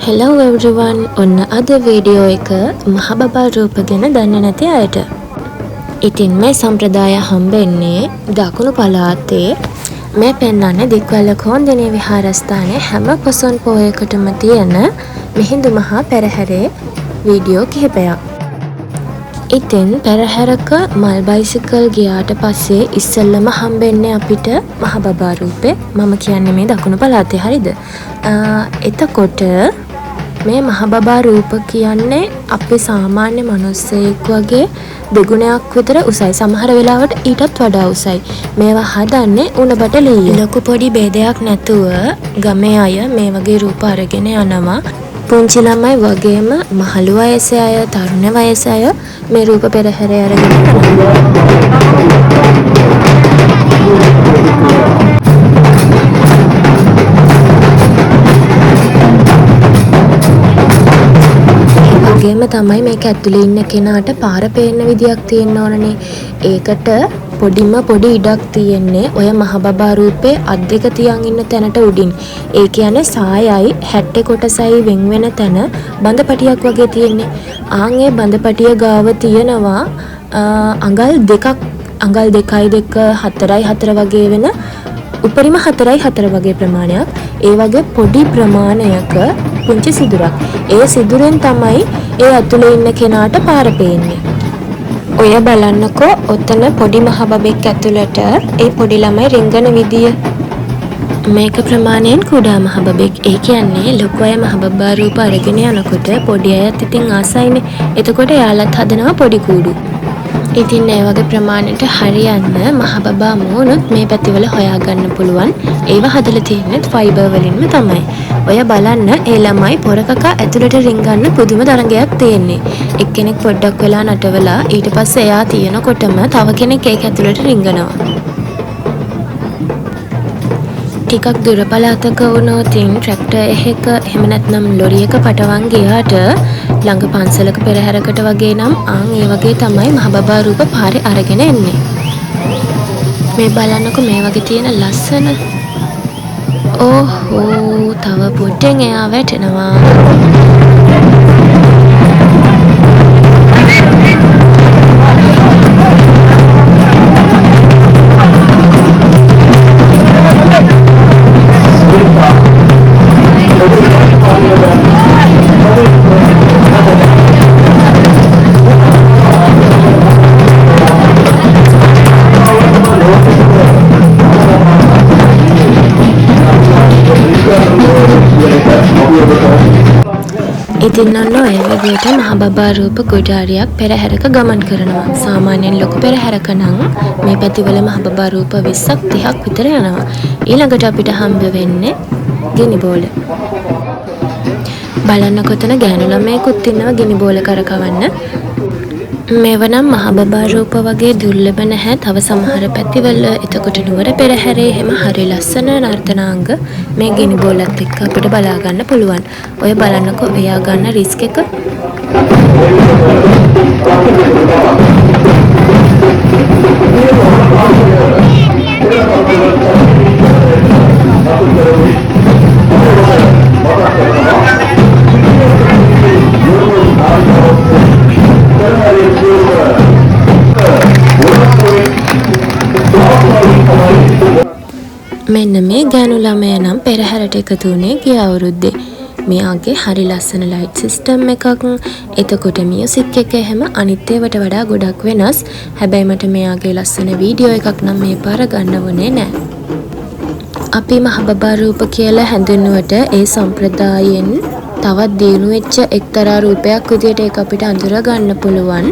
Hello everyone. ඔන්න අද video එක මහබබා රූප ගැන දන්නේ නැති අයට. ඉතින් මේ සම්ප්‍රදාය හම්බෙන්නේ දකුණු පළාතේ මේ පෙන්වන්නේ දික්වැල්ල කොන්දේනේ විහාරස්ථානයේ හැම පොසොන් පොයකටම තියෙන මිහිඳු මහා පෙරහැරේ වීඩියෝ කිහිපයක්. ඉතින් පෙරහැරක මල් බයිසිකල් ගියාට පස්සේ ඉස්සෙල්ලම හම්බෙන්නේ අපිට මහබබා රූපේ. මම කියන්නේ මේ දකුණු පළාතේ හරිද? එතකොට මේ මහබබා රූප කියන්නේ අපේ සාමාන්‍ය මිනිස්සෙක් වගේ දෙගුණයක් විතර උසයි. සමහර වෙලාවට ඊටත් වඩා උසයි. මේවා හදන්නේ උණබට ලීය. ලොකු පොඩි ભેදයක් නැතුව ගමේ අය මේ වගේ රූප අරගෙන යනවා. පුංචි ළමයි වගේම මහලු වයසේ අය, තරුණ වයසේ අය මේ රූප පෙරහැරේ අරගෙන යනවා. ඒගොම තමයි මේක ඇතුලේ ඉන්න කෙනාට පාර පේන්න විදියක් තියෙන්න ඕනනේ. ඒකට පොඩි ඉඩක් තියෙන්නේ ඔය මහබබා රූපේ අත් දෙක තියන් ඉන්න තැනට උඩින්. ඒ කියන්නේ සායයි 60 කොටසයි වෙන් වෙන තැන බඳපටියක් වගේ තියෙන්නේ. ආන් ඒ බඳපටිය ගාව තියෙනවා අඟල් 2යි 4යි 4 වගේ වෙන උපරිම 4යි 4 වගේ ප්‍රමාණයක්. ඒ වගේ පොඩි ප්‍රමාණයක පුංචි සිදුරක්. ඒ සිදුරෙන් තමයි ඒ ඇතුලේ ඉන්න කෙනාට පාර පේන්නේ. ඔය බලන්නකෝ ඔතන පොඩි මහබබෙක් ඇතුළට ඒ පොඩි ළමයි රිංගන විදිය. මේක ප්‍රමාණයෙන් කුඩා මහබබෙක්. ඒ කියන්නේ ලොකු අය මහබබා රූප අරගෙන යනකොට පොඩි අයත් ඉතින් ආසයිනේ. එතකොට යාළුවත් හදනවා පොඩි කූඩු. ඉතින් ඒ වගේ ප්‍රමාණයට හරියන්න මහබබා මූණුත් මේ පැතිවල හොයාගන්න පුළුවන්. ඒව හදලා තියෙන්නේ ෆයිබර් වලින්ම තමයි. ඔය බලන්න ඒ ළමයි පොරකක ඇතුළට රිංගන්න පුදුම තරංගයක් තියෙන්නේ. එක්කෙනෙක් පොඩ්ඩක් වෙලා නටවලා ඊට පස්සේ එයා තියනකොටම තව කෙනෙක් ඒක ඇතුළට රිංගනවා. ටිකක් දුර පළාතක වුණොත් ට්‍රැක්ටර් එකක එහෙම නැත්නම් ලොරියක පටවන් ගියාට ළඟ පන්සලක පෙරහැරකට වගේ නම් ඒ වගේ තමයි මහබබා රූප පාරේ අරගෙන එන්නේ. මේ බලන්නකෝ මේ වගේ තියෙන ලස්සන. ඕහෝ තව පොඩ්ඩෙන් එයා වැටෙනවා. ඉතින් ඔන්න ඔය විදිහට මහබබා රූප ගොඩාරියක් පෙරහැරක ගමන් කරනවා. සාමාන්‍යයෙන් ලොකු පෙරහැරක නම් මේ පැතිවල මහබබා රූප 20ක් 30ක් විතර යනවා. ඊළඟට අපිට හම්බ වෙන්නේ ගිනි බෝල. බලන්න කොතන ගෑනු ළමයෙකුත් ඉන්නවා ගිනි බෝල කරකවන්න. මේව නම් මහබබා රූප වගේ දුර්ලභ නැහැ. තව සමහර පැතිවල එතකොට නුවර පෙරහැරේ එහෙම හරි ලස්සන නර්තනාංග මේ ගිනි බෝලත් එක්ක අපිට බලා ගන්න පුළුවන්. ඔය බලන්නකෝ එයා ගන්න රිස්ක් එක. මෙන්න මේ ගෑනු ළමයා නම් පෙරහැරට එකතු වුණේ ගිය අවුරුද්දේ. මෙයාගේ හරි ලස්සන ලයිට් සිස්ටම් එකක්. එතකොට මියුසික් එක එහෙම අනිත් ඒවාට වඩා ගොඩක් වෙනස්. හැබැයි මට මෙයාගේ ලස්සන වීඩියෝ එකක් නම් මේ පාර ගන්න වුණේ නැහැ. අපි මහබබා රූප කියලා හැඳින්වුවට ඒ සම්ප්‍රදායෙන් තවත් දියුණු වෙච්ච එක්තරා රූපයක් විදියට ඒක අපිට අඳුර ගන්න පුළුවන්.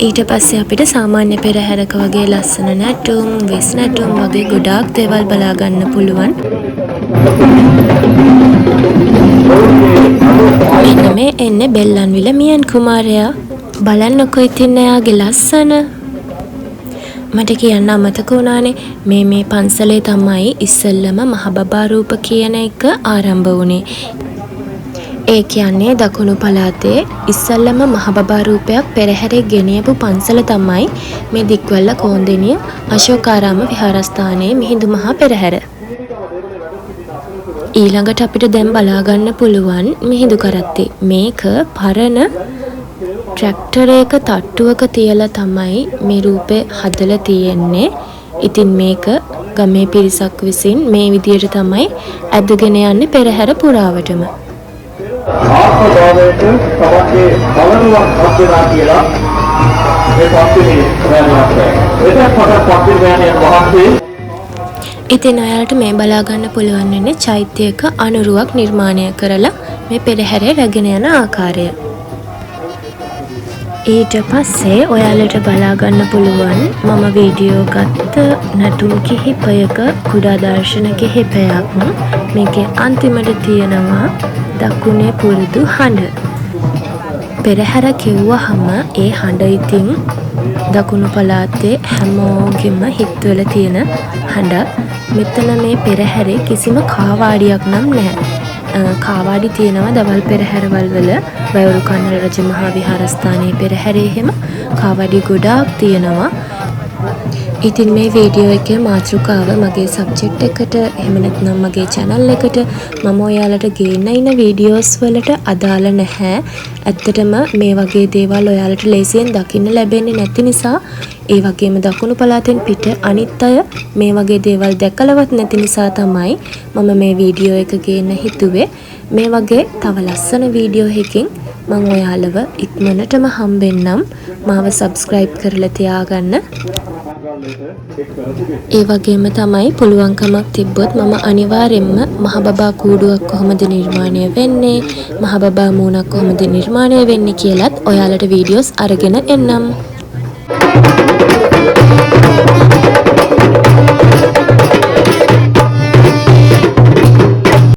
ඊට පස්සේ අපිට සාමාන්‍ය පෙරහැරක වගේ ලස්සන නැටුම්, වෙස් නැටුම් වගේ ගොඩාක් දේවල් බලා ගන්න පුළුවන්. මෙන්න මේ එන්නේ බෙල්ලන්විල මියන් කුමාරයා. බලන්නකෝ ඉතින් එයාගේ ලස්සන. මට කියන්න අමතක වුණානේ මේ පන්සලේ තමයි ඉස්සෙල්ලම මහබබා රූප කියන එක ආරම්භ වුණේ. ඒ කියන්නේ දකුණු පළාතේ ඉස්සල්ලම මහබබා රූපයක් පෙරහැරේ ගෙනියපු පන්සල තමයි මේ දික්වැල්ල කොන්දේනිය අශෝකාරාම විහාරස්ථානයේ මිහිඳු මහා පෙරහැර. ඊළඟට අපිට දැන් බලා ගන්න පුළුවන් මිහිඳු කරත්තේ. මේක පරණ ට්‍රැක්ටරයක තට්ටුවක තියලා තමයි මේ රූපේ හදලා තියෙන්නේ. ඉතින් මේක ගමේ පිරිසක් විසින් මේ විදියට තමයි ඇදගෙන යන්නේ පෙරහැර පුරාවටම. ආත්මභාවයට තමන්ගේ බලනුවක් හම්බෙනවා කියලා මේ පස්සේ වහන්සේ ඉතින් ඔයාලට මේ බලා ගන්න පුළුවන් වෙන්නේ චෛත්‍යයක අනුරුවක් නිර්මාණය කරලා මේ පෙරහැරේ රැගෙන යන ආකාරය. ඊට පස්සේ ඔයාලට බලා ගන්න පුළුවන් මම වීඩියෝ ගත්ත නැටුම් කිහිපයක කුඩා දර්ශන කිහිපයක්. මේකේ අන්තිමට තියෙනවා දකුණේ පුරුදු හඬ. පෙරහැර කිව්වහම ඒ හඬ ඉතින් දකුණු පළාතේ හැමෝගෙම හිතවල තියෙන හඬ. මෙතන මේ පෙරහැරේ කිසිම කාවාඩියක් නම් නැහැ. කාවාඩි තියෙනවා දවල් පෙරහැරවල් වල වැවරු කන්නල රජ මහා විහාරස්ථානයේ පෙරහැරේ හැම කාවාඩි ගොඩාක් තියෙනවා. ඉතින් මේ වීඩියෝ එකේ මාතෘකාව මගේ සබ්ජෙක්ට් එකට එහෙම නැත්නම් මගේ channel එකට මම ඔයාලට ගේන්න ඉන වීඩියෝස් වලට අදාළ නැහැ. ඇත්තටම මේ වගේ දේවල් ඔයාලට ලේසියෙන් දකින්න ලැබෙන්නේ නැති නිසා ඒ වගේම දකුණු පළාතෙන් පිට අනිත් අය මේ වගේ දේවල් දැකලවත් නැති නිසා තමයි මම මේ වීඩියෝ එක ගේන්න හිතුවේ. මේ වගේ තව ලස්සන වීඩියෝ එකකින් මම ඔයාලව ඉක්මනටම හම්බෙන්නම්. මාව subscribe කරලා තියාගන්න. ඒ වගේම තමයි පුළුවන්කමක් තිබ්බොත් මම අනිවාර්යෙන්ම මහබබා කූඩුවක් කොහොමද නිර්මාණය වෙන්නේ, මහබබා මූණක් කොහොමද නිර්මාණය වෙන්නේ කියලත් ඔයාලට වීඩියෝස් අරගෙන එන්නම්.